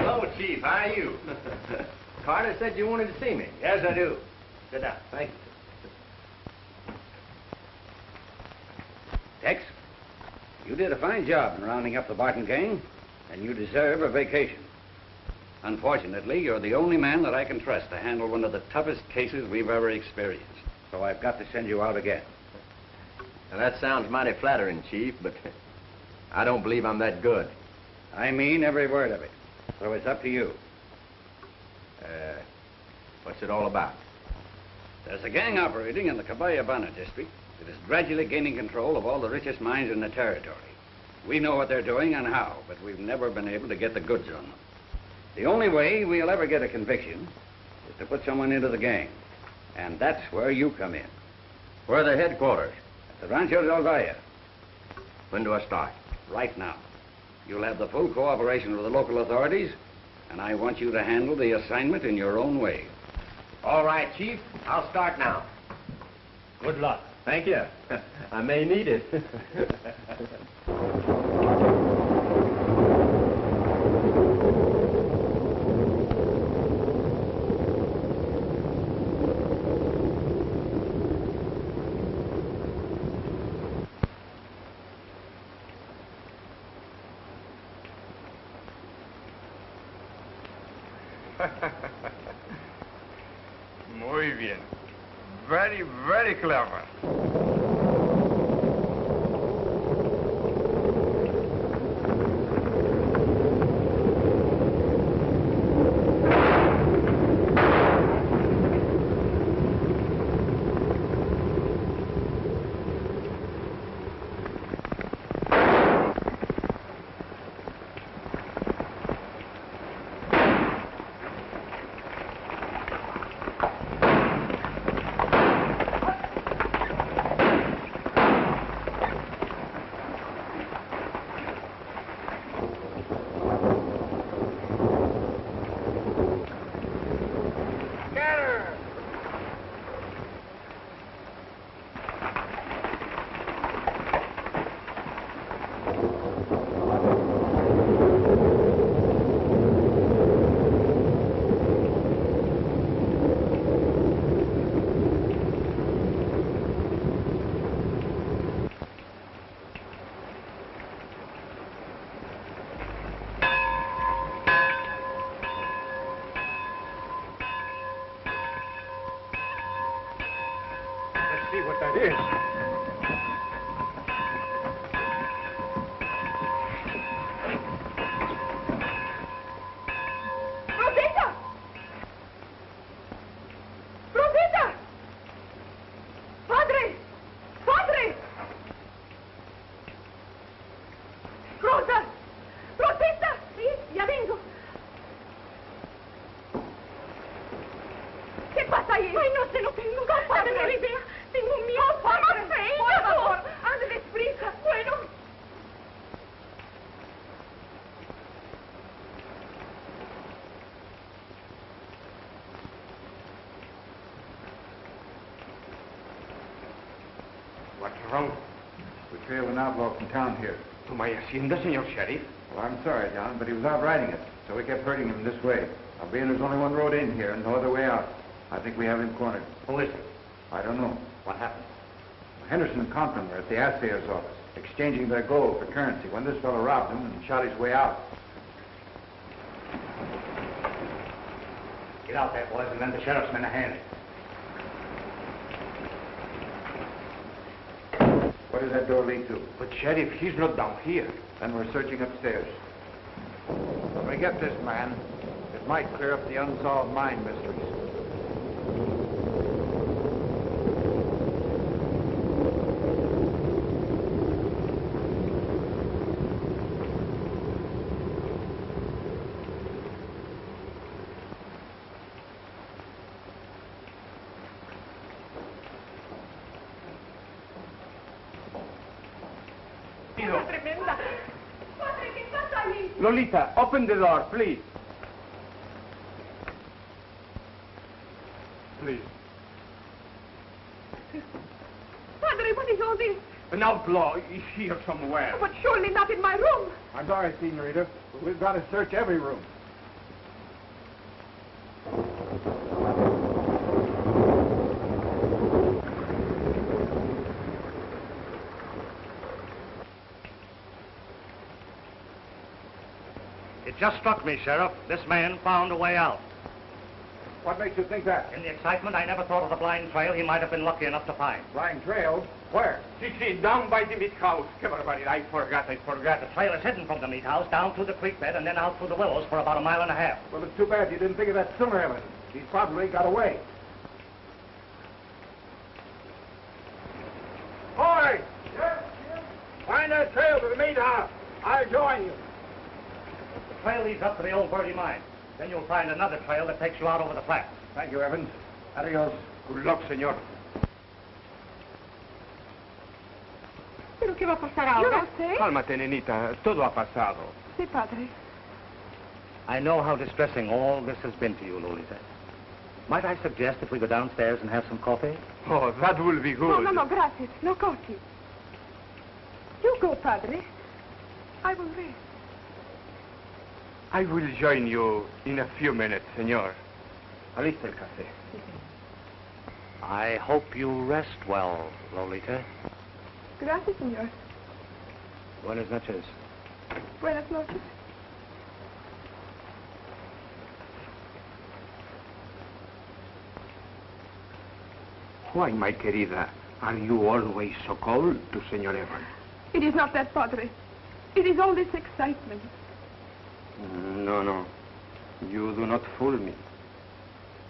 Hello, Chief. How are you? Carter said you wanted to see me. Yes, I do. Sit down. Thank you. Tex, you did a fine job in rounding up the Barton gang, and you deserve a vacation. Unfortunately, you're the only man that I can trust to handle one of the toughest cases we've ever experienced. So I've got to send you out again. Now, that sounds mighty flattering, Chief, but I don't believe I'm that good. I mean every word of it. So it's up to you. What's it all about? There's a gang operating in the Caballo district that is gradually gaining control of all the richest mines in the territory. We know what they're doing and how, but we've never been able to get the goods on them. The only way we'll ever get a conviction is to put someone into the gang. And that's where you come in. Where are their headquarters? At the Rancho del Valle. When do I start? Right now. You'll have the full cooperation of the local authorities, and I want you to handle the assignment in your own way. All right, Chief. I'll start now. Good luck. Thank you. I may need it. Muy bien. Very, very clever. See what that is. Rosita! Rosita! Padre! Padre! Rosa! Rosita! Sí, ya vengo. ¿Qué pasa ahí? Ay, no sé, no tengo la menor idea. Tengo un miedo. Por favor, ande desprisa. Bueno. What's wrong? We trailed an outlaw from town here. To my hacienda, Senor Sheriff. Well, I'm sorry, John, but he was out riding it, so we kept hurting him this way. Being there's only one road in here and no other way out, I think we have him cornered. Who is it? I don't know. What happened? Henderson and Conklin were at the assayer's office, exchanging their gold for currency when this fellow robbed him and shot his way out. Get out there, boys, and lend the sheriff's men a hand. Where does that door lead to? But, Sheriff, he's not down here. Then we're searching upstairs. When we get this man, it might clear up the unsolved mine mysteries. Tremenda. Padre, ¿qué pasa ahí? Lolita, open the door, please. Please. Padre, what is all this? An outlaw is here somewhere. But surely not in my room. I'm sorry, Senorita, but we've got to search every room. It just struck me, Sheriff. This man found a way out. What makes you think that? In the excitement, I never thought of the blind trail he might have been lucky enough to find. Blind trail? Where? See, down by the meat house. Come on, buddy. I forgot. The trail is hidden from the meat house, down through the creek bed, and then out through the willows for about a mile and a half. Well, it's too bad you didn't think of that sooner, Evans. He's probably got away. Boy! Yes? Find that trail to the meat house. I'll join you. The trail leads up to the old Birdie mine. Then you'll find another trail that takes you out over the flat. Thank you, Evans. Adios. Good luck, senor. ¿Pero qué va a pasar ahora? Yo no sé. Cálmate, nenita. Todo ha pasado. Sí, padre. I know how distressing all this has been to you, Lolita. Might I suggest that we go downstairs and have some coffee? Oh, that will be good. No, gracias. No coffee. You go, padre. I will rest. I will join you in a few minutes, senor. Alista el café. I hope you rest well, Lolita. Gracias, señor. Buenas noches. Buenas noches. Why, my querida, are you always so cold to Senor Evans? It is not that, padre. It is all this excitement. No. You do not fool me.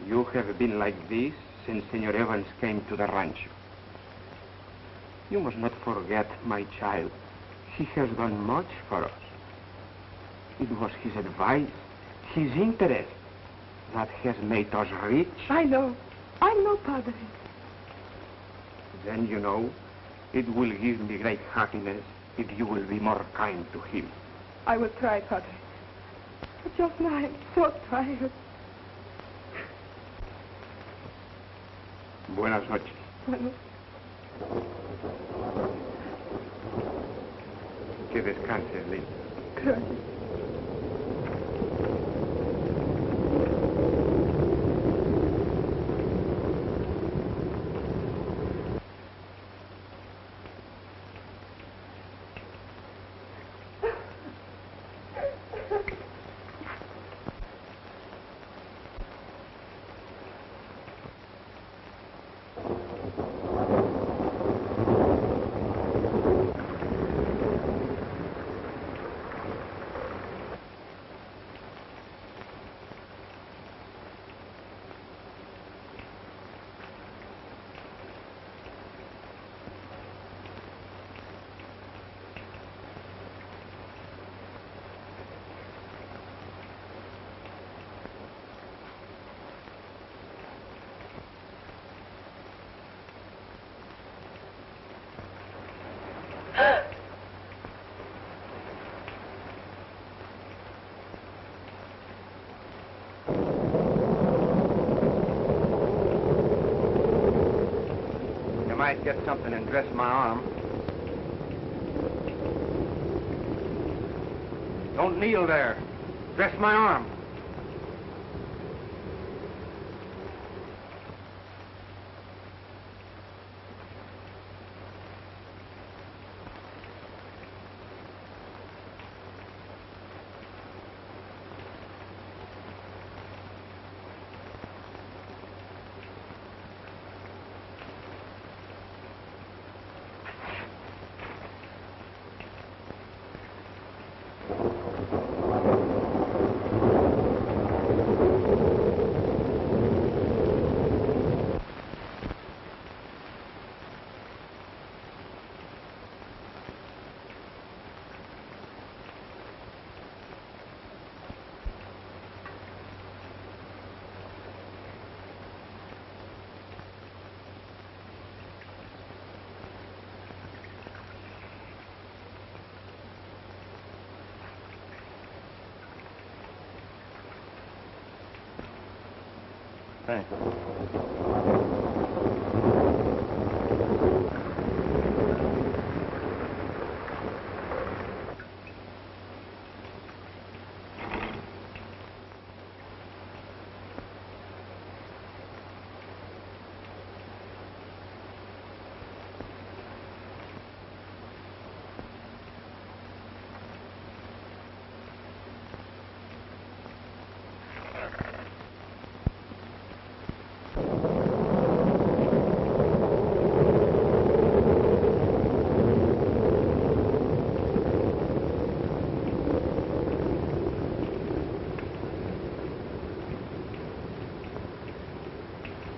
You have been like this since Senor Evans came to the rancho. You must not forget, my child. He has done much for us. It was his advice, his interest, that has made us rich. I know, padre. Then, you know, it will give me great happiness if you will be more kind to him. I will try, padre. But just now I'm so tired. Buenas noches. Bueno, Que descanses, Lynn. gracias. Might get something and dress my arm. Don't kneel there. Dress my arm. Thanks.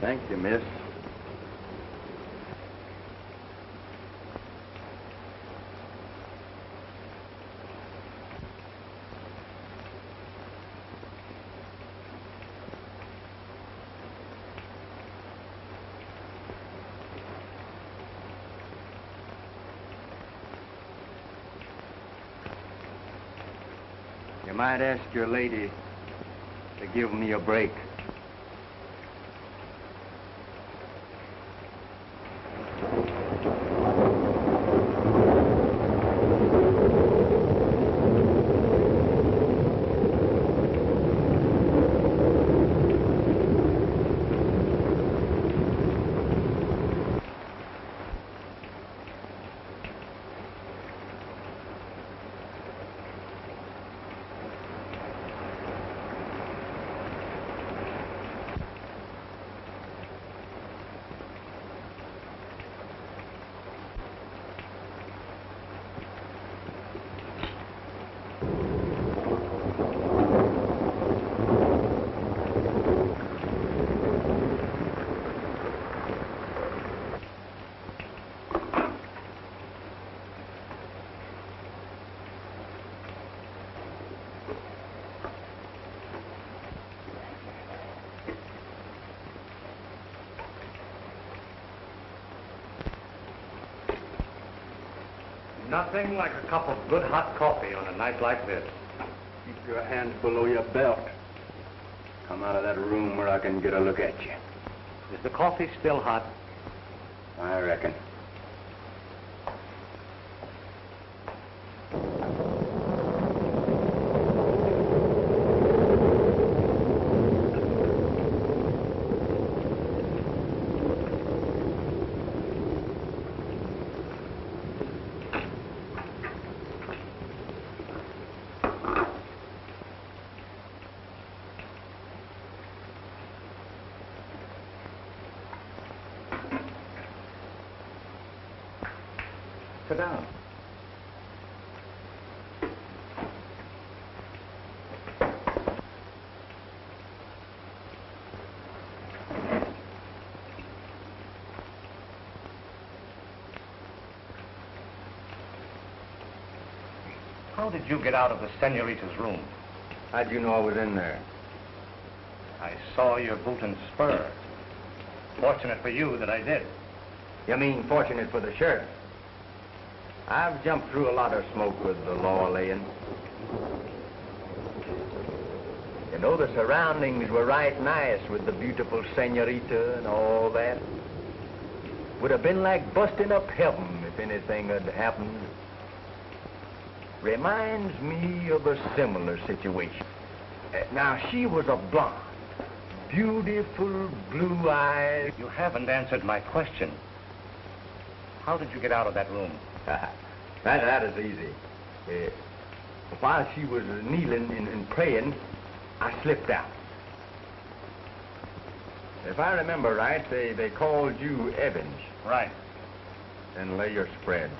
Thank you, miss. You might ask your lady to give me a break. Nothing like a cup of good hot coffee on a night like this. Keep your hands below your belt. Come out of that room where I can get a look at you. Is the coffee still hot? I reckon. Sit down. How did you get out of the senorita's room? How'd you know I was in there? I saw your boot and spur. Fortunate for you that I did. You mean fortunate for the sheriff? I've jumped through a lot of smoke with the law laying. You know, the surroundings were right nice with the beautiful senorita and all that. Would have been like busting up heaven if anything had happened. Reminds me of a similar situation. Now, she was a blonde, beautiful blue eyes. You haven't answered my question. How did you get out of that room? That is easy. While she was kneeling and praying, I slipped out. If I remember right, they called you Evans. Right. Then lay your spread.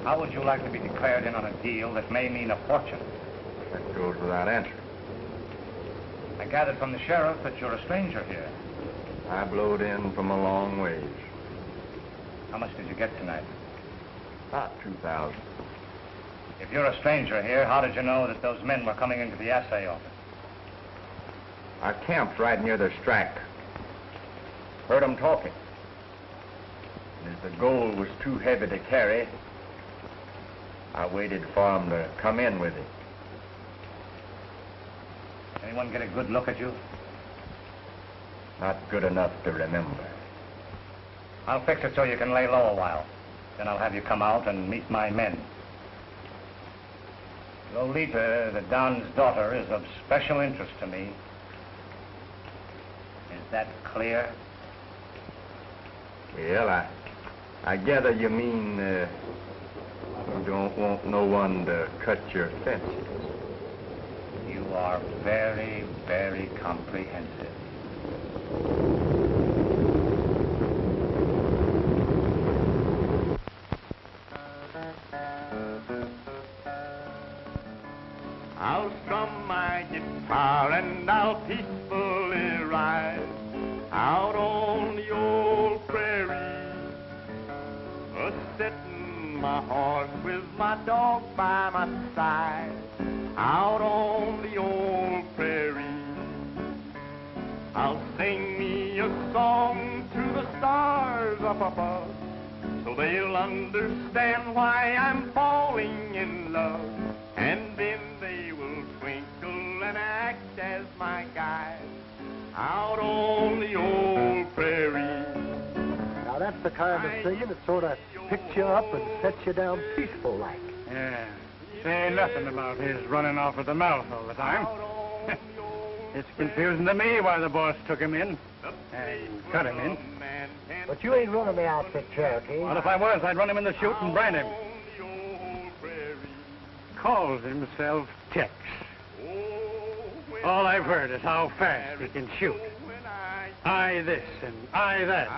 How would you like to be declared in on a deal that may mean a fortune? That goes without answering. I gathered from the sheriff that you're a stranger here. I blowed in from a long ways. How much did you get tonight? About 2,000. If you're a stranger here, how did you know that those men were coming into the assay office? I camped right near their track. Heard them talking. And as the gold was too heavy to carry, I waited for them to come in with it. Anyone get a good look at you? Not good enough to remember. I'll fix it so you can lay low a while. Then I'll have you come out and meet my men. Lolita, the Don's daughter, is of special interest to me. Is that clear? Well, I gather you mean you don't want no one to cut your fences. You are very, very comprehensive. I'll strum my guitar and I'll peacefully ride out on the old prairie, a-settin' my horse with my dog by my side, out on the old prairie. I'll sing me a song to the stars up above, so they'll understand why I'm falling in love. And then they will twinkle and act as my guide, out on the old prairie. Now that's the kind of singing that sort of picks you up and sets you down peaceful like. Yeah. Say nothing about his running off at the mouth all the time. It's confusing to me why the boss took him in and cut him in. But you ain't running the outfit, Cherokee. Well, if I was, I'd run him in the chute and brand him. Calls himself Tex. All I've heard is how fast he can shoot. I this and I that.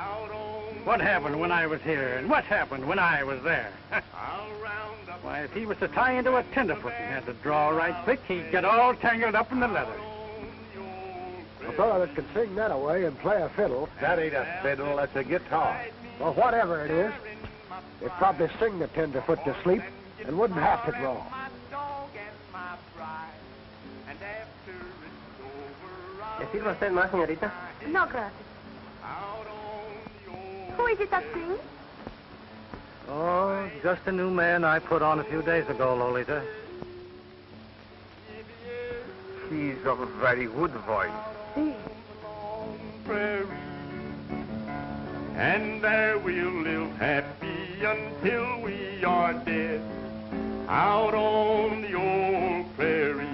What happened when I was here and what happened when I was there? Why, if he was to tie into a tenderfoot and had to draw right thick, he'd get all tangled up in the leather. A fellow that can sing that away and play a fiddle. That ain't a fiddle, that's a guitar. Well, whatever it is, it'd probably sing the tenderfoot to sleep and wouldn't have to draw. ¿Le sirve a usted más, señorita? No, gracias. Who is it that sings? Oh, just a new man I put on a few days ago, Lolita. She's of a very good voice. Si. And there we'll live happy until we are dead, out on the old prairie.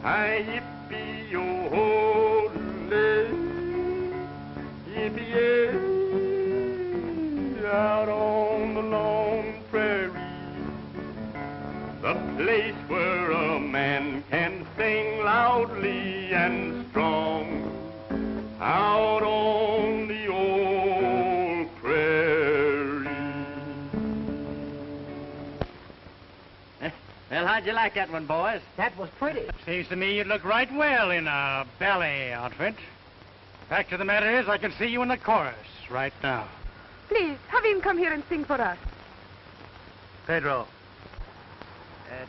Yippee-yo-ho-lay, yippee-yay, out on the lone prairie, the place where a man can sing loudly and strong, out on the old prairie. Well, how'd you like that one, boys? That was pretty. Seems to me you'd look right well in a ballet outfit. Fact of the matter is, I can see you in the chorus right now. Please, have him come here and sing for us. Pedro,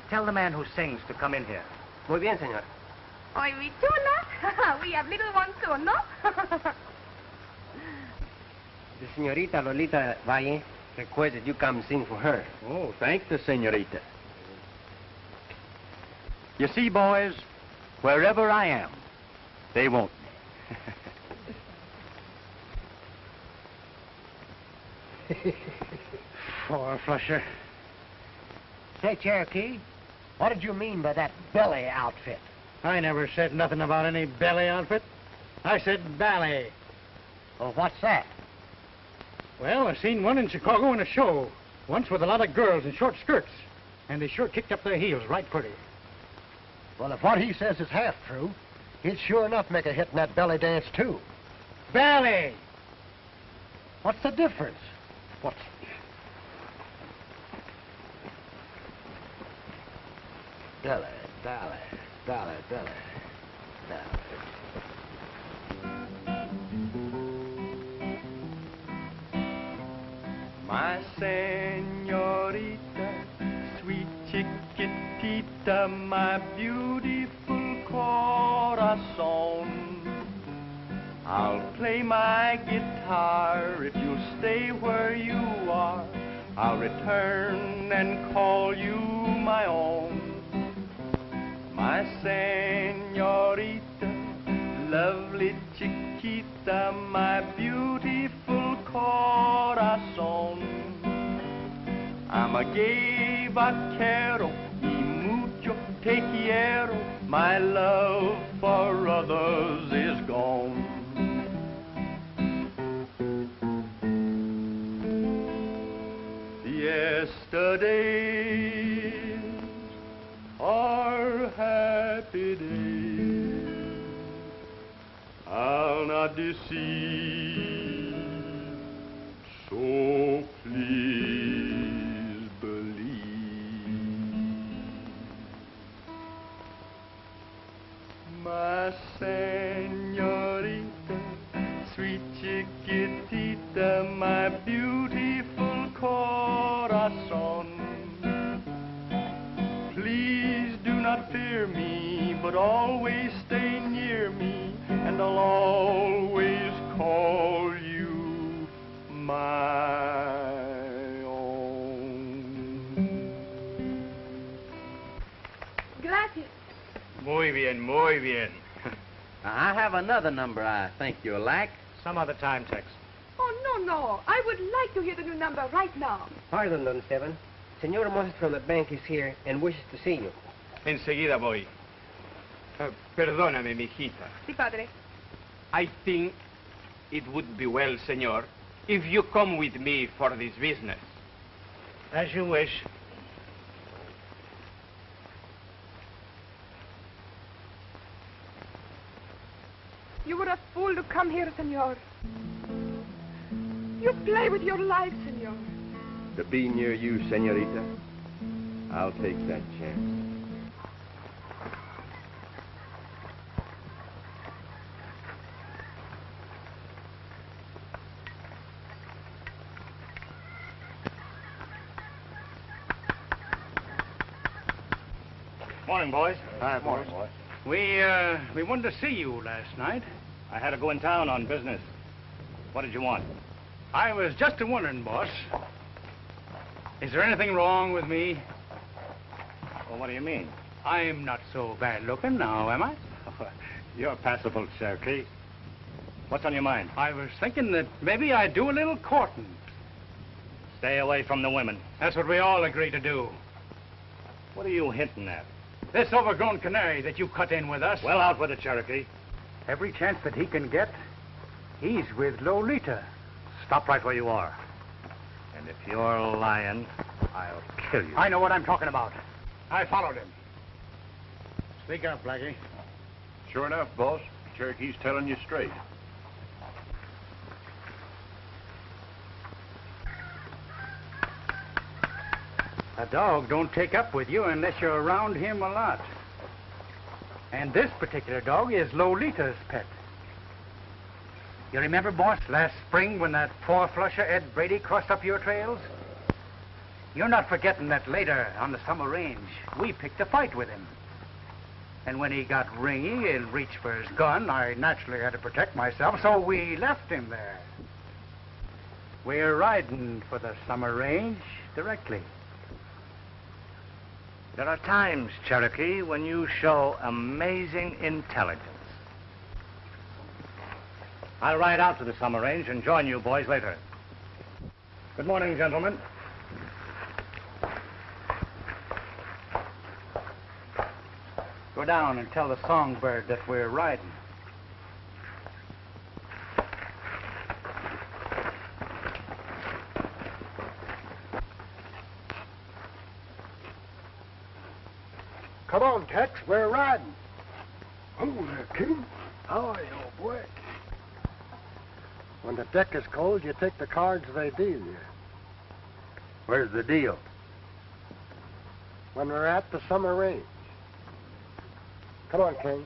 tell the man who sings to come in here. Muy bien, señor. Oy, mi chula. We have little ones too, no? The señorita Lolita Valle requests that you come sing for her. Oh, thank the senorita. You see, boys, wherever I am, they want me. Four-flusher. Say, Cherokee, what did you mean by that belly outfit? I never said nothing about any belly outfit. I said ballet. Well, what's that? Well, I seen one in Chicago in a show, once with a lot of girls in short skirts, and they sure kicked up their heels right pretty. Well, if what he says is half true, he'd sure enough make a hit in that belly dance, too. Ballet! What's the difference? What's... Belly, belly, belly, belly, belly. My señorita, sweet chiquitita, my beautiful corazón. I'll play my guitar if you'll stay where you are. I'll return and call you my own. My señorita, lovely chiquita, my beautiful corazón. I'm a gay vaquero, y mucho te quiero, my love for others is gone. Yesterdays are happy days, I'll not deceive, so please believe. My señorita, sweet chiquitita, my beautiful corazon. Please do not fear me, but always stay near me, and I'll always call you my own. Gracias. Muy bien, muy bien. I have another number I think you'll like. Some other time, Tex. Oh, no. I would like to hear the new number right now. Pardon, Don Esteban. Senor Moses from the bank is here and wishes to see you. Enseguida voy. Perdóname, mijita. Sí, padre. I think it would be well, senor, if you come with me for this business. As you wish. You were a fool to come here, senor. You play with your life, senor. To be near you, senorita, I'll take that chance. Morning, boys. Hi, Morning, boys. We wanted to see you last night. I had to go in town on business. What did you want? I was just wondering, boss. Is there anything wrong with me? Well, what do you mean? I'm not so bad looking now, am I? You're passable, Cherokee. What's on your mind? I was thinking that maybe I'd do a little courting. Stay away from the women. That's what we all agree to do. What are you hinting at? This overgrown canary that you cut in with us. Well, out with it, Cherokee. Every chance that he can get, he's with Lolita. Stop right where you are. And if you're lying, I'll kill you. I know what I'm talking about. I followed him. Speak up, Blackie. Sure enough, boss. Cherokee's telling you straight. A dog don't take up with you unless you're around him a lot. And this particular dog is Lolita's pet. You remember, boss, last spring when that four-flusher Ed Brady crossed up your trails? You're not forgetting that later on the summer range, we picked a fight with him. And when he got ringy and reached for his gun, I naturally had to protect myself, so we left him there. We're riding for the summer range directly. There are times, Cherokee, when you show amazing intelligence. I'll ride out to the summer range and join you boys later. Good morning, gentlemen. Go down and tell the songbird that we're riding. Come on, Tex, we're riding. Oh, there, King. How are you, old boy? When the deck is cold, you take the cards they deal you. Where's the deal? When we're at the summer range. Come on, King.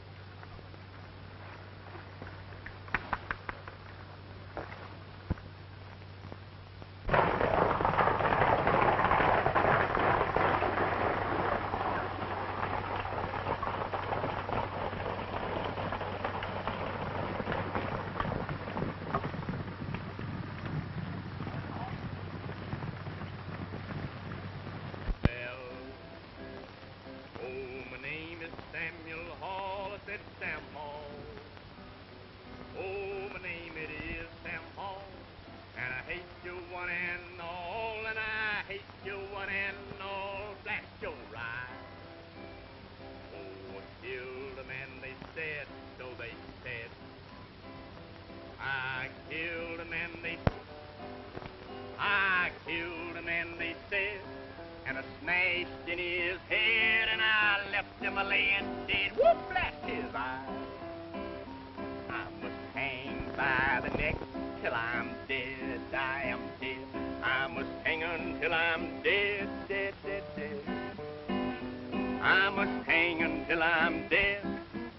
I must hang until I'm dead,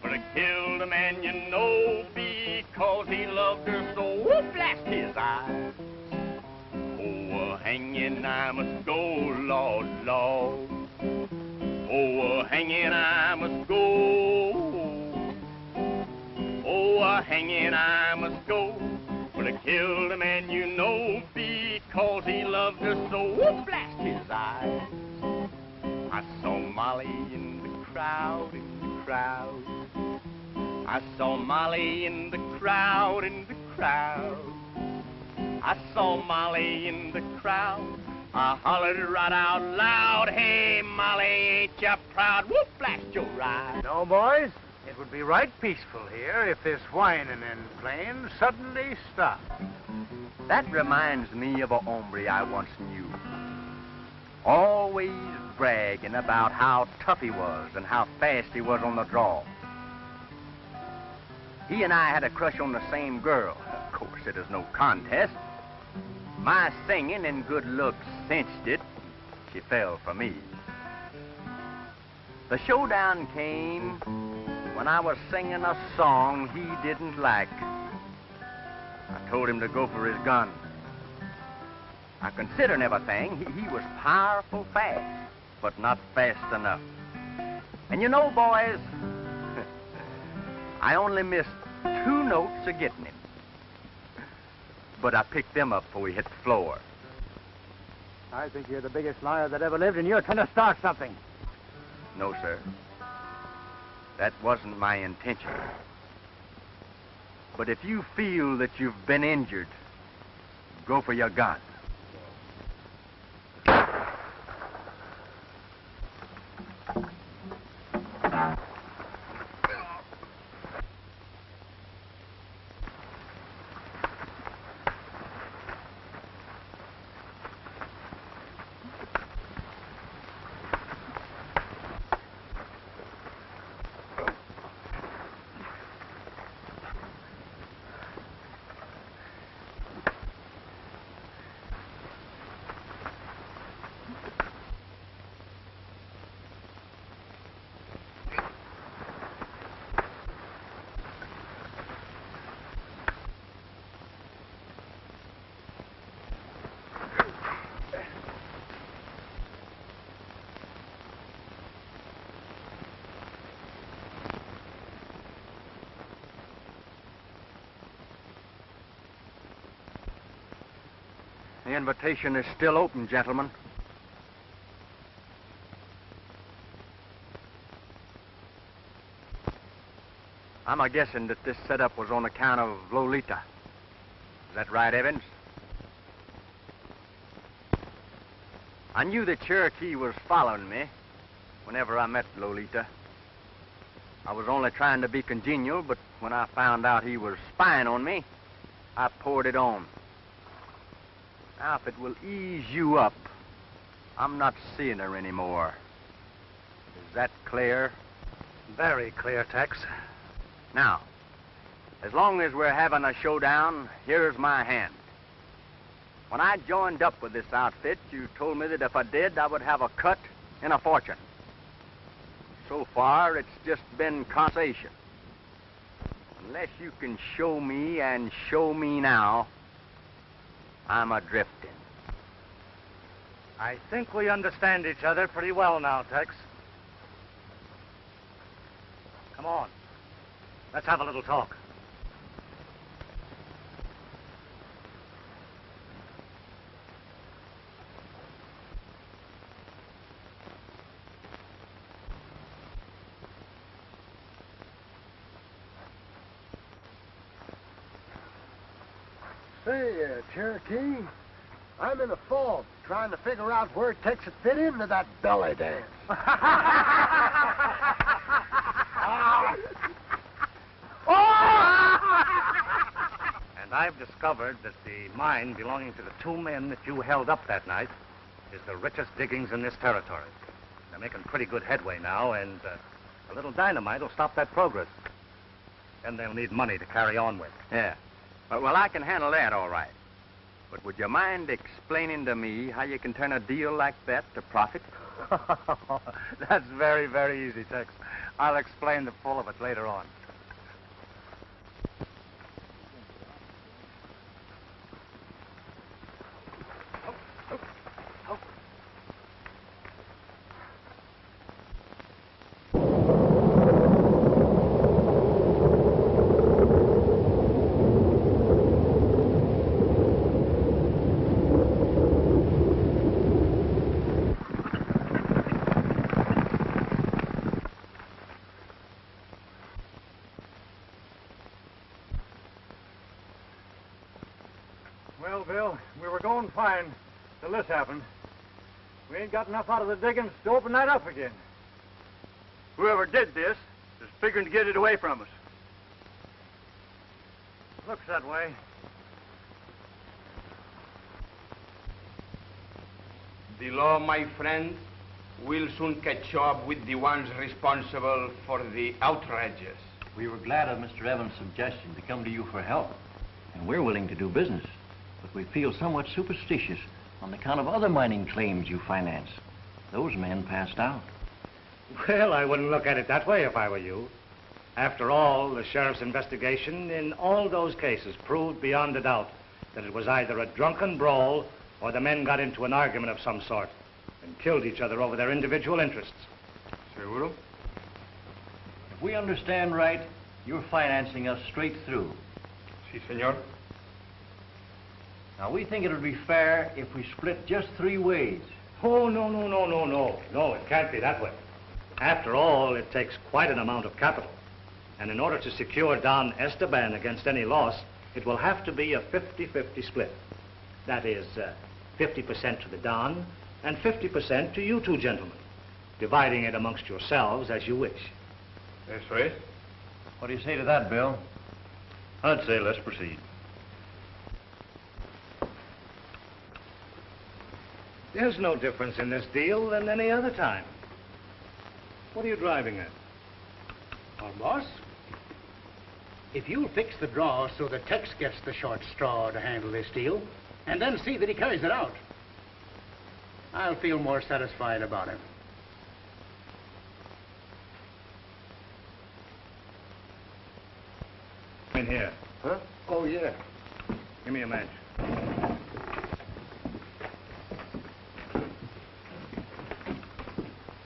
for I killed a man you know be because he loved her so. Whoop, blast his eyes. Oh, hanging I must go, Lord, Lord. Oh, hanging I must go. Oh, hanging I must go. But I killed a man you know because he loved her so. Whoop, blast his eyes. I saw Molly in the crowd, in the crowd. I saw Molly in the crowd, in the crowd. I saw Molly in the crowd. I hollered right out loud, hey, Molly, ain't you proud? Whoop, blast your ride. No, boys, it would be right peaceful here if this whining and playing suddenly stopped. That reminds me of a hombre I once knew. Always bragging about how tough he was and how fast he was on the draw. He and I had a crush on the same girl. Of course, it is no contest. My singing and good looks cinched it. She fell for me. The showdown came when I was singing a song he didn't like. I told him to go for his gun. I considered everything. He was powerful fast, but not fast enough. And you know, boys, I only missed 2 notes of getting him. But I picked them up before he hit the floor. I think you're the biggest liar that ever lived, and you're trying to start something. No, sir. That wasn't my intention. But if you feel that you've been injured, go for your gun. The invitation is still open, gentlemen. I'm a-guessing that this setup was on account of Lolita. Is that right, Evans? I knew that Cherokee was following me whenever I met Lolita. I was only trying to be congenial, but when I found out he was spying on me, I poured it on. Now, if it will ease you up, I'm not seeing her anymore. Is that clear? Very clear, Tex. Now, as long as we're having a showdown, here's my hand. When I joined up with this outfit, you told me that if I did, I would have a cut and a fortune. So far, it's just been conversation. Unless you can show me and show me now, I'm a-drifting. I think we understand each other pretty well now, Tex. Come on. Let's have a little talk. Say, Cherokee, I'm in a fog trying to figure out where Tex would fit into that belly dance. And I've discovered that the mine belonging to the 2 men that you held up that night is the richest diggings in this territory. They're making pretty good headway now, and a little dynamite will stop that progress. Then they'll need money to carry on with. Yeah. Well, I can handle that all right. But would you mind explaining to me how you can turn a deal like that to profit? That's very, very easy, Tex. I'll explain the full of it later on. Well, Bill, we were going fine till this happened. We ain't got enough out of the diggings to open that up again. Whoever did this is figuring to get it away from us. Looks that way. The law, my friend, will soon catch up with the ones responsible for the outrages. We were glad of Mr. Evans' suggestion to come to you for help, and we're willing to do business. But we feel somewhat superstitious on account of other mining claims you finance. Those men passed out. Well, I wouldn't look at it that way if I were you. After all, the sheriff's investigation in all those cases proved beyond a doubt that it was either a drunken brawl or the men got into an argument of some sort and killed each other over their individual interests. Seguro? If we understand right, you're financing us straight through. Si, senor. Now, we think it would be fair if we split just 3 ways. Oh, no. No, it can't be that way. After all, it takes quite an amount of capital. And in order to secure Don Esteban against any loss, it will have to be a 50-50 split. That is, 50% to the Don and 50% to you two gentlemen, dividing it amongst yourselves as you wish. Eso es. What do you say to that, Bill? I'd say let's proceed. There's no difference in this deal than any other time. What are you driving at? Well, boss, if you'll fix the draw so that Tex gets the short straw to handle this deal, and then see that he carries it out, I'll feel more satisfied about him. In here. Huh? Oh, yeah. Give me a match.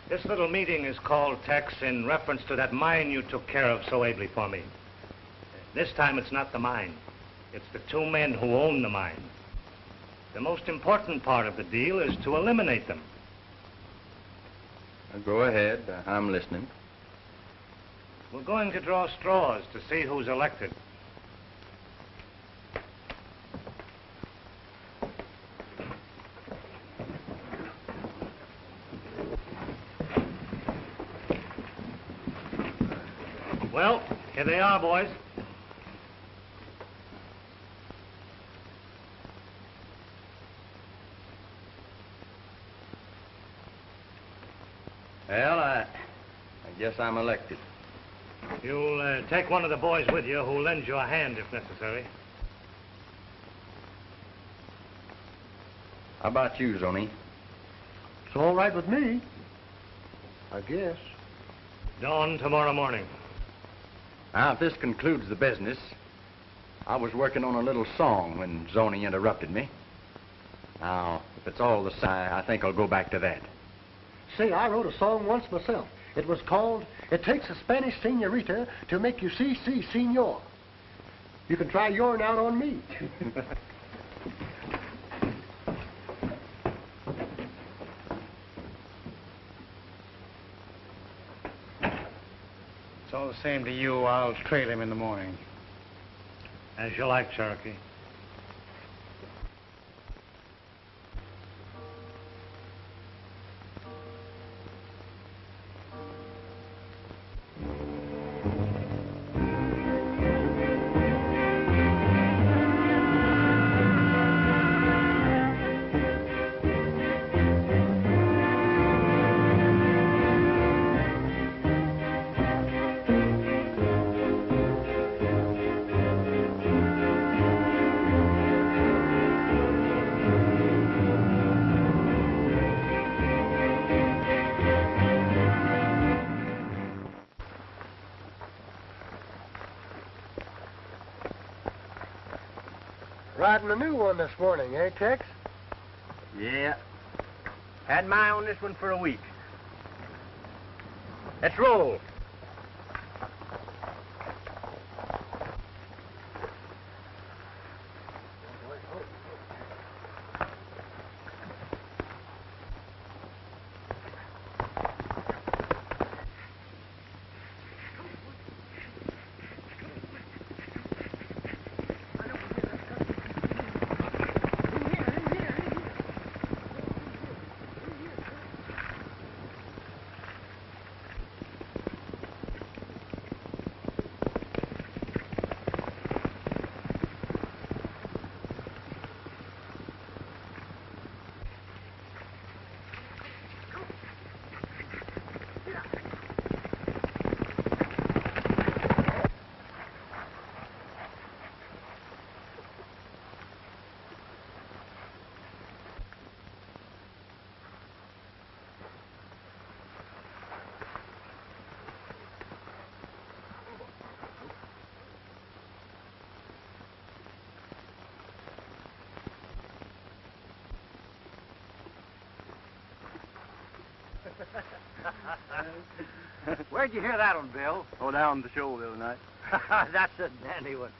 This little meeting is called, Tex, in reference to that mine you took care of so ably for me. This time it's not the mine. It's the 2 men who own the mine. The most important part of the deal is to eliminate them. Go ahead. I'm listening. We're going to draw straws to see who's elected. Well, here they are, boys. Well, I guess I'm elected. You'll take one of the boys with you who'll lend you a hand if necessary. How about you, Zoni? It's all right with me. I guess. Dawn tomorrow morning. Now, if this concludes the business, I was working on a little song when Zoni interrupted me. Now, if it's all the same, I think I'll go back to that. Say, I wrote a song once myself. It was called, It Takes a Spanish Senorita to Make You See, Senor. You can try yourn out on me. It's all the same to you. I'll trail him in the morning. As you like, Cherokee. Riding a new one this morning, eh, Tex? Yeah. Had my eye on this one for a week. Let's roll. Where'd you hear that one, Bill? Oh, down the show the other night. That's a dandy one.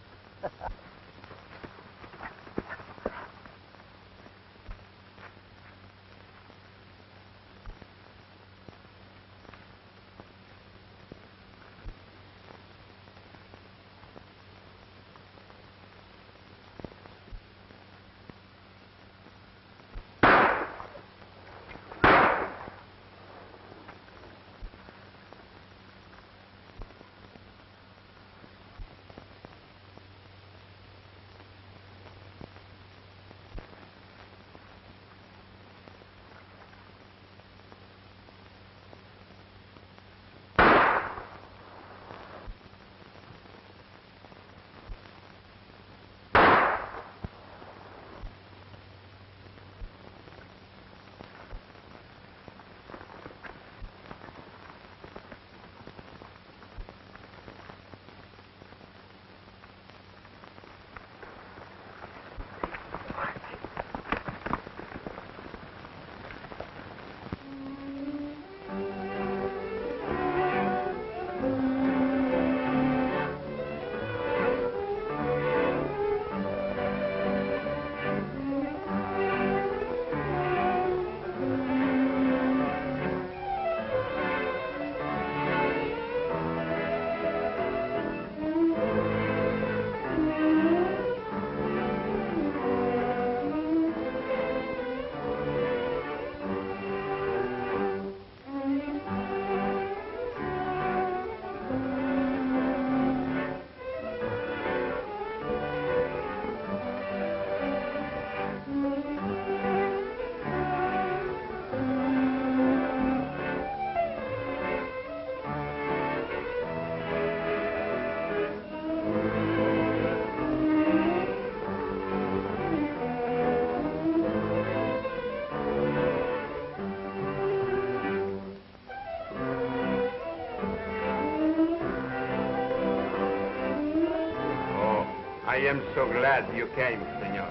I am so glad you came, senor.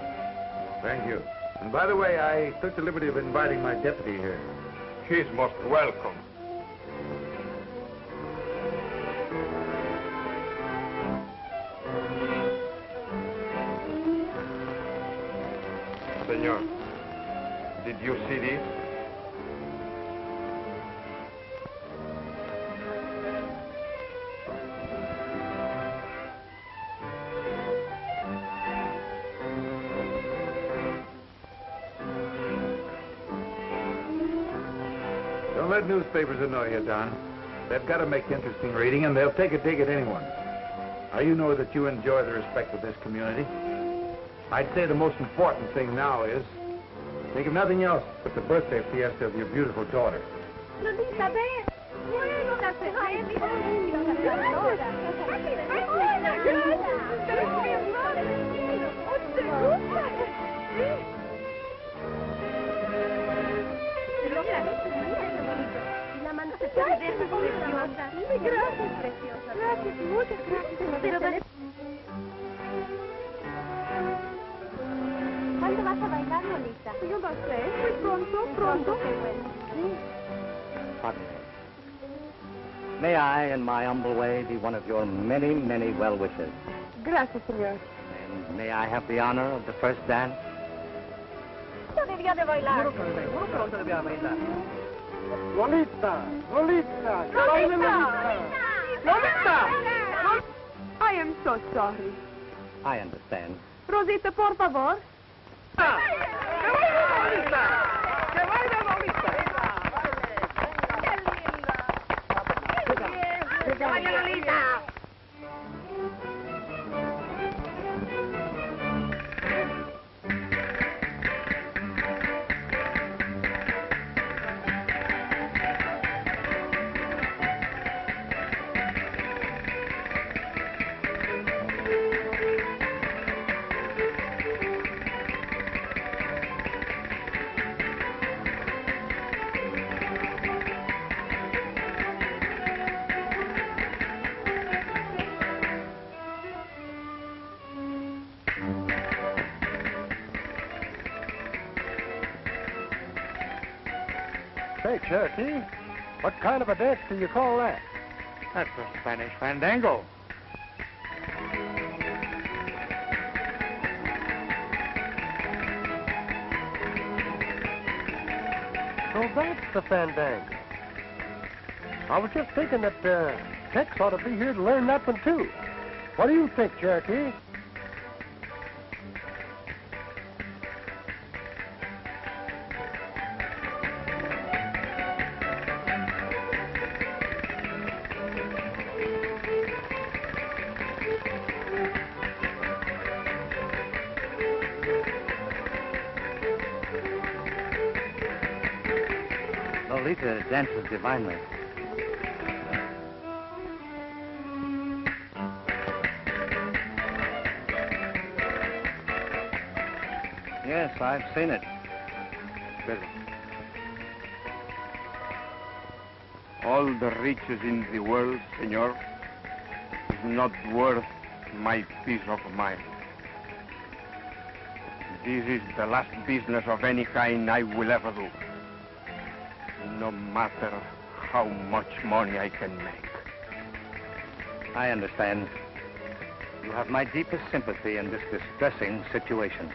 Thank you. And by the way, I took the liberty of inviting my deputy here. She's most welcome. Senor, did you see this? Don't let newspapers annoy you, Don. They've got to make interesting reading, and they'll take a dig at anyone. Now, you know that you enjoy the respect of this community. I'd say the most important thing now is think of nothing else but the birthday fiesta of your beautiful daughter. Lolita, ven. Bueno, la La mano se puede ver, es preciosa. Gracias, preciosa. Gracias, muchas gracias. Pero vale. ¿Cuándo vas a bailar, Lolita? Yo no sé, muy pronto, pronto. Qué bueno. Sí. Pardon me. May I, in my humble way, be one of your many, many well-wishers? Gracias, señor. And may I have the honor of the first dance? No debía de bailar. Seguro que no te debía bailar. Lolita, Lolita, que baile Lolita. Lolita! I am so sorry. I understand. Rosita, por favor. ¡Que baile Lolita! ¡Que baile Lolita! ¡Que baile Lolita! Say, Cherokee, what kind of a dance do you call that? That's a Spanish fandango. So that's the fandango. I was just thinking that Tex ought to be here to learn that one, too. What do you think, Cherokee? Lolita dances divinely. Yes, I've seen it. Better. All the riches in the world, senor, is not worth my peace of mind. This is the last business of any kind I will ever do. No matter how much money I can make. I understand. You have my deepest sympathy in this distressing situation.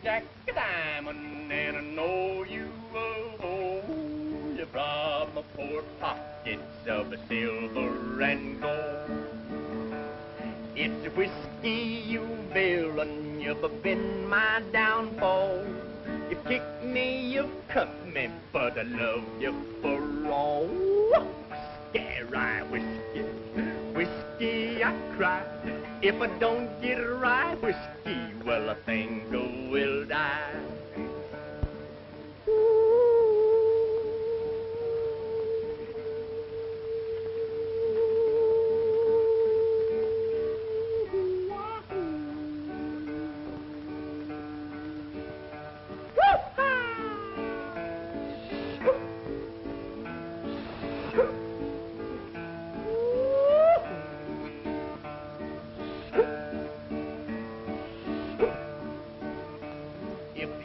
Jack a diamond, and I know you will hold you from the poor pockets of silver and gold. It's whiskey you've villain, you've been my downfall. You've kicked me, you've cut me, but I love you for all. Whiskey, whiskey, whiskey, I cry. If I don't get right, whiskey, well, I think I will die.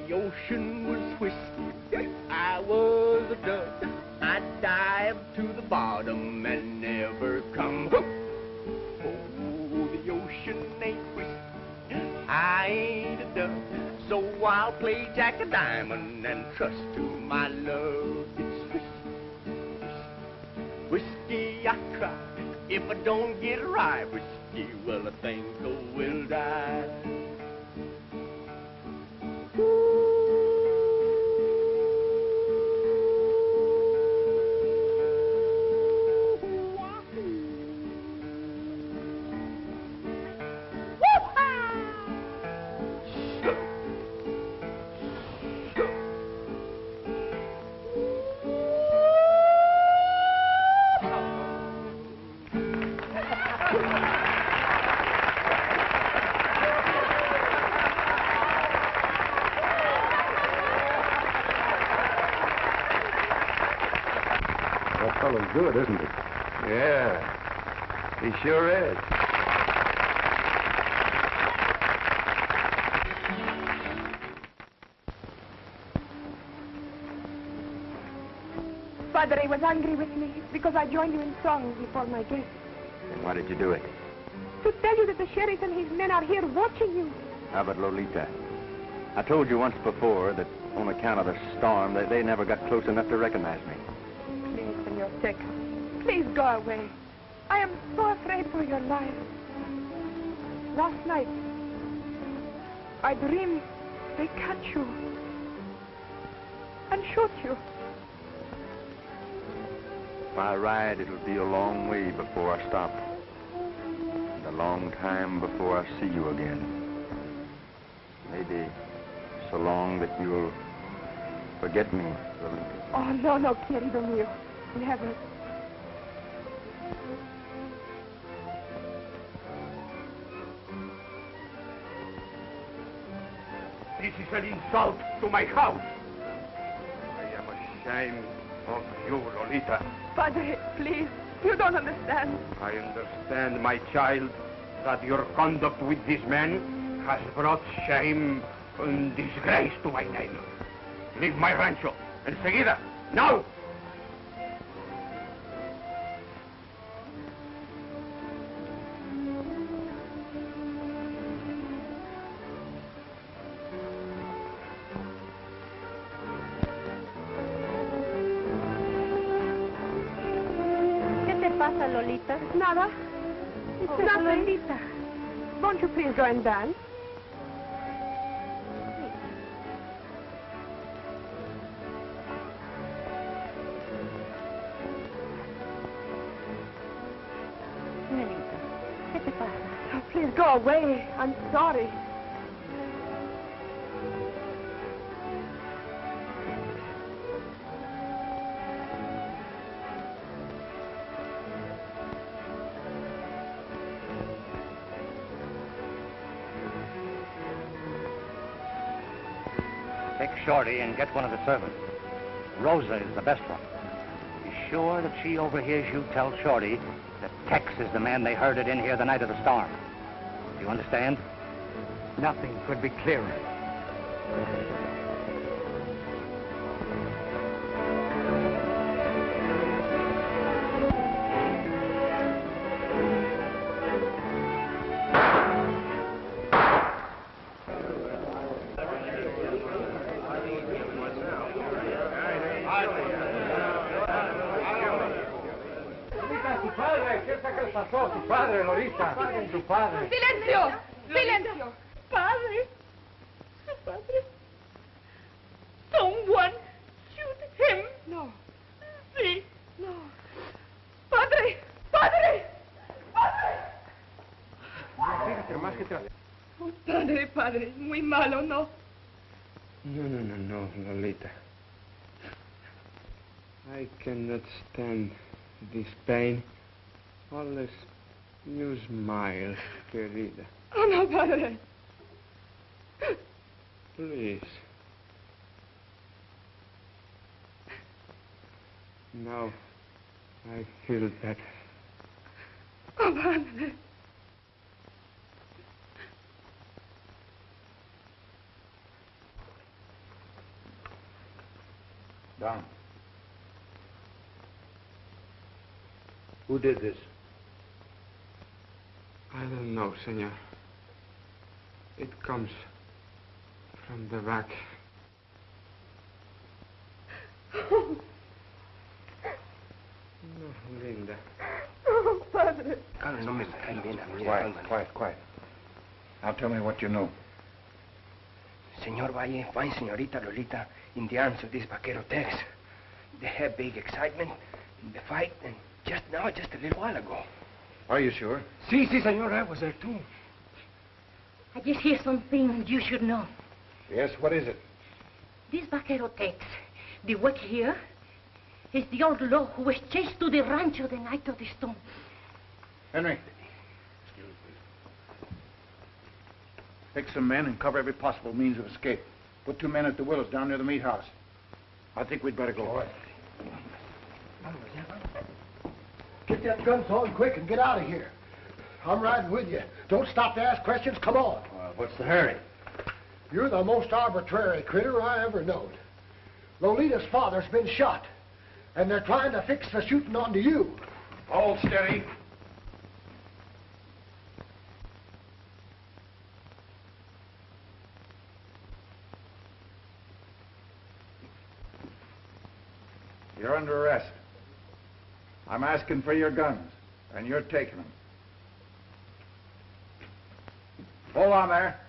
Ocean was whiskey, I was a dove. I'd dive to the bottom and never come home. Oh, the ocean ain't whiskey, I ain't a dove. So I'll play Jack a diamond and trust to my love. It's whiskey, whiskey, I cry. If I don't get right, whiskey, well, I think I will die. That fellow's good, isn't he? Yeah, he sure is. Father, he was angry with me because I joined you in song before my guests. And why did you do it? To tell you that the sheriff and his men are here watching you. How about Lolita? I told you once before that on account of the storm, they never got close enough to recognize me. Please, Senor Tex, please go away. I am so afraid for your life. Last night, I dreamed they cut you and shoot you. If I ride, it'll be a long way before I stop. And a long time before I see you again. Maybe so long that you'll forget me, Lolita. Oh, no, querido mío. Never. This is an insult to my house. I am ashamed of you, Lolita. Padre, please. You don't understand. I understand, my child, that your conduct with this man has brought shame and disgrace to my name. Leave my rancho. Enseguida. Now! Lolita? Nada. It's nothing. Lolita. Won't you please go and dance? Señorita, ¿qué te pasa? Oh, please go away. I'm sorry. Take Shorty and get one of the servants. Rosa is the best one. Be sure that she overhears you tell Shorty that Tex is the man they herded in here the night of the storm. Do you understand? Nothing could be clearer. Tu padre, Lolita. Tu padre. ¡Silencio! ¡Silencio! Padre. Padre. Someone shoot him. No. Sí. No. ¡Padre! ¡Padre! ¡Padre! Oh, padre, padre. Muy malo, ¿no? No, Lolita. I cannot stand this pain. Unless you smile, querida. Oh, no, padre. Please. Now I feel better. Oh, padre. Don. Who did this? I don't know, senor. It comes from the back. Oh. No, Linda. Oh, padre. No me cae bien a mí. Quiet. Now tell me what you know. Senor Valle, find Señorita Lolita in the arms of this vaquero Tex. They had big excitement in the fight, and just a little while ago. Are you sure? Si, senor, I was there too. I just hear something you should know. Yes, what is it? This vaquero Tex, the witch here, is the old law who was chased to the rancho the night of the storm. Henry. Take some men and cover every possible means of escape. Put 2 men at the willows down near the meat house. I think we'd better go. All right. Get that guns on quick and get out of here. I'm riding with you. Don't stop to ask questions. Come on. Well, what's the hurry? You're the most arbitrary critter I ever known. Lolita's father's been shot, and they're trying to fix the shooting onto you. Hold steady. You're under arrest. I'm asking for your guns, and you're taking them. Hold on there.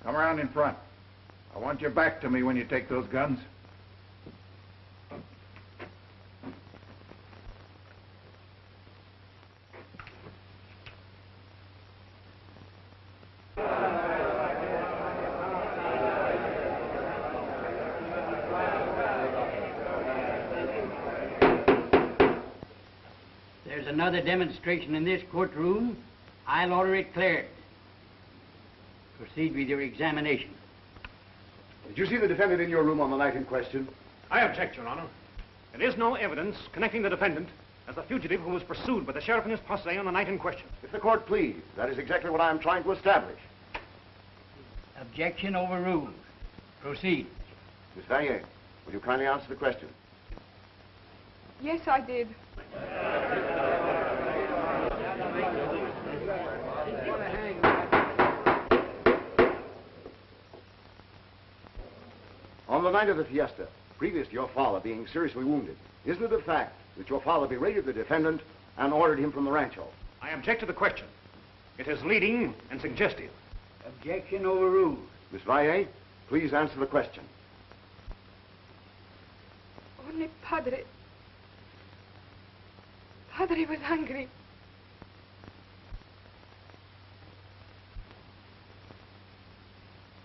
Come around in front. I want your back to me when you take those guns. There's another demonstration in this courtroom. I'll order it cleared. Proceed with your examination. Did you see the defendant in your room on the night in question? I object, Your Honor. There is no evidence connecting the defendant as the fugitive who was pursued by the sheriff and his posse on the night in question. If the court please, that is exactly what I am trying to establish. Objection overruled. Proceed. Miss Vanier, will you kindly answer the question? Yes, I did. On the night of the fiesta, previous to your father being seriously wounded, isn't it a fact that your father berated the defendant and ordered him from the rancho? I object to the question. It is leading and suggestive. Objection overruled. Miss Valle, please answer the question. Only Padre. Padre was hungry.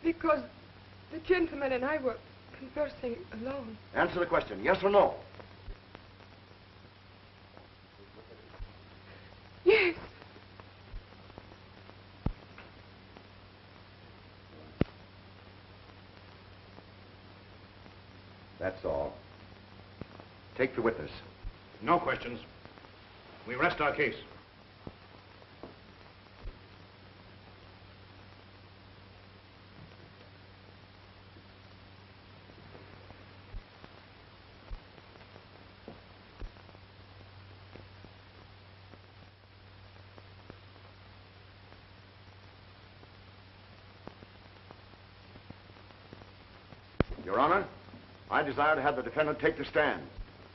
Because the gentleman and I were conversing alone. Answer the question, yes or no? Yes. That's all. Take the witness. No questions. We rest our case. Your Honor, I desire to have the defendant take the stand.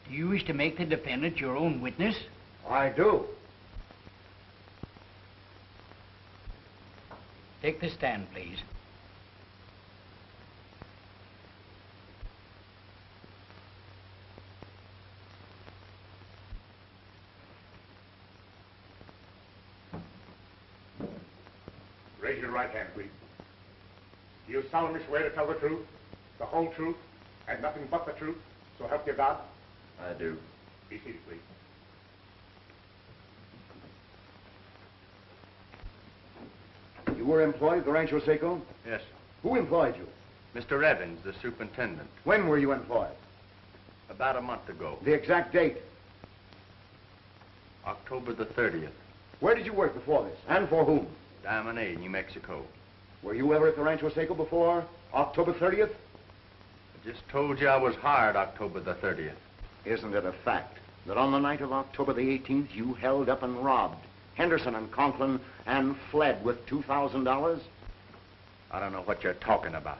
Do you wish to make the defendant your own witness? I do. Take the stand, please. Raise your right hand, please. Do you solemnly swear to tell the truth, the whole truth, and nothing but the truth, so help you God? I do. Be seated, please. You were employed at the Rancho Seco? Yes. Who employed you? Mr. Evans, the superintendent. When were you employed? About a month ago. The exact date? October the 30th. Where did you work before this, and for whom? Diamond A, New Mexico. Were you ever at the Rancho Seco before October 30th? I just told you I was hired October the 30th. Isn't it a fact that on the night of October the 18th, you held up and robbed Henderson and Conklin and fled with $2,000? I don't know what you're talking about.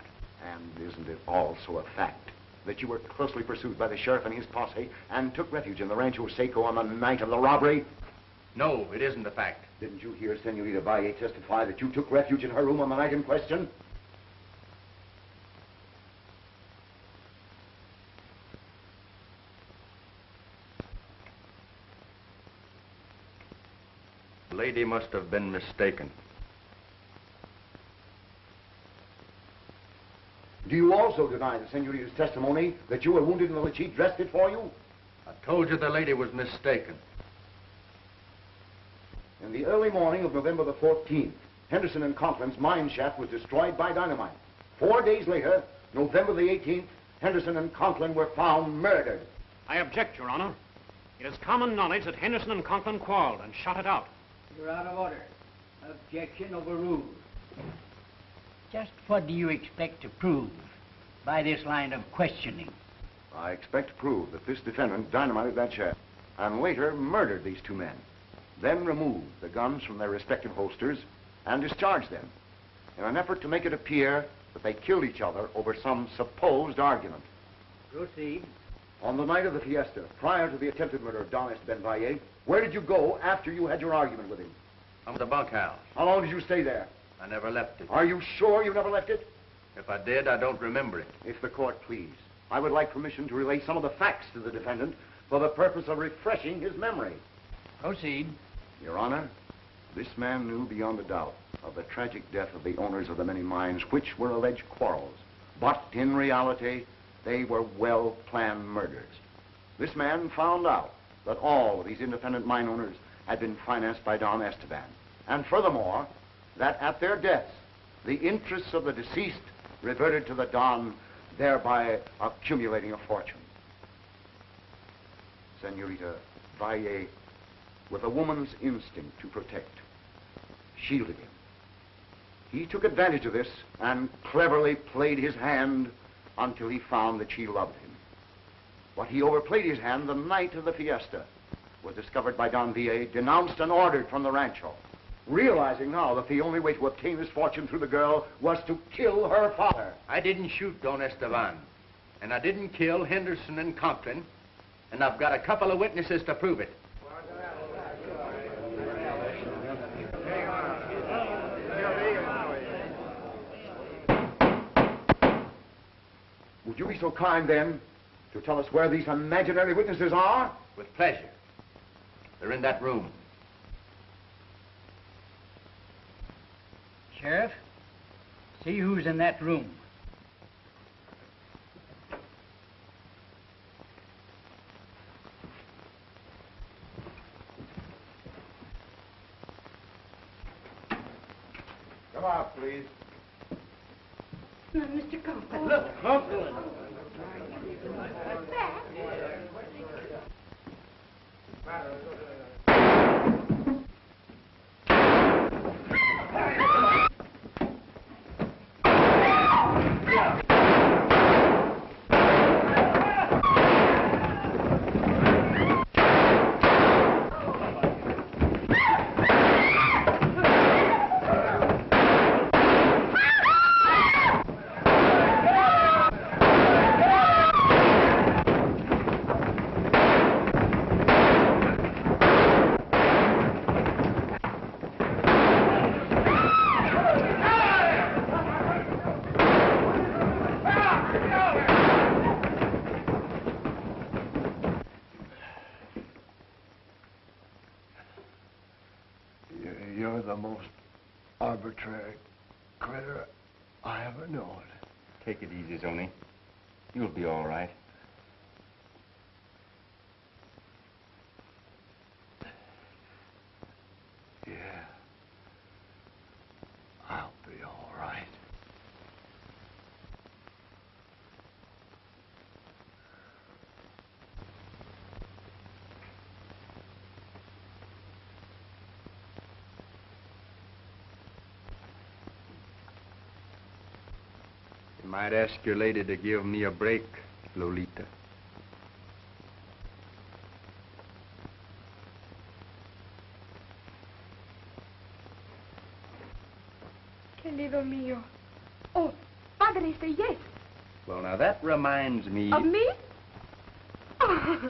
And isn't it also a fact that you were closely pursued by the sheriff and his posse and took refuge in the Rancho Seco on the night of the robbery? No, it isn't a fact. Didn't you hear Senorita Valle testify that you took refuge in her room on the night in question? The lady must have been mistaken. Do you also deny the Senorita's testimony that you were wounded and that she dressed it for you? I told you the lady was mistaken. In the early morning of November the 14th, Henderson and Conklin's mine shaft was destroyed by dynamite. 4 days later, November the 18th, Henderson and Conklin were found murdered. I object, Your Honor. It is common knowledge that Henderson and Conklin quarreled and shot it out. You're out of order. Objection overruled. Just what do you expect to prove by this line of questioning? I expect to prove that this defendant dynamited that shaft and later murdered these two men, then removed the guns from their respective holsters and discharged them in an effort to make it appear that they killed each other over some supposed argument. Proceed. On the night of the fiesta, prior to the attempted murder of Don Esteban Valle, where did you go after you had your argument with him? I'm at the bunkhouse. How long did you stay there? I never left it. Are you sure you never left it? If I did, I don't remember it. If the court please, I would like permission to relay some of the facts to the defendant for the purpose of refreshing his memory. Proceed. Your Honor, this man knew beyond a doubt of the tragic death of the owners of the many mines, which were alleged quarrels. But in reality, they were well-planned murders. This man found out that all of these independent mine owners had been financed by Don Esteban. And furthermore, that at their deaths, the interests of the deceased reverted to the Don, thereby accumulating a fortune. Senorita Valle, with a woman's instinct to protect, shielded him. He took advantage of this and cleverly played his hand until he found that she loved him. But he overplayed his hand the night of the fiesta, was discovered by Don V.A., denounced and ordered from the rancho, realizing now that the only way to obtain his fortune through the girl was to kill her father. I didn't shoot Don Esteban, and I didn't kill Henderson and Compton, and I've got a couple of witnesses to prove it. Would you be so kind, then, to tell us where these imaginary witnesses are? With pleasure. They're in that room. Sheriff, see who's in that room. Come out, please. Now, Mr. Compton. Look, Compton. You're the most arbitrary critter I ever known. Take it easy, Zoni. You'll be all right. Yeah. I'll be all right. You might ask your lady to give me a break, Lolita. Querido mío. Oh, Padre, say yes. Well, now that reminds me... Of me? Oh.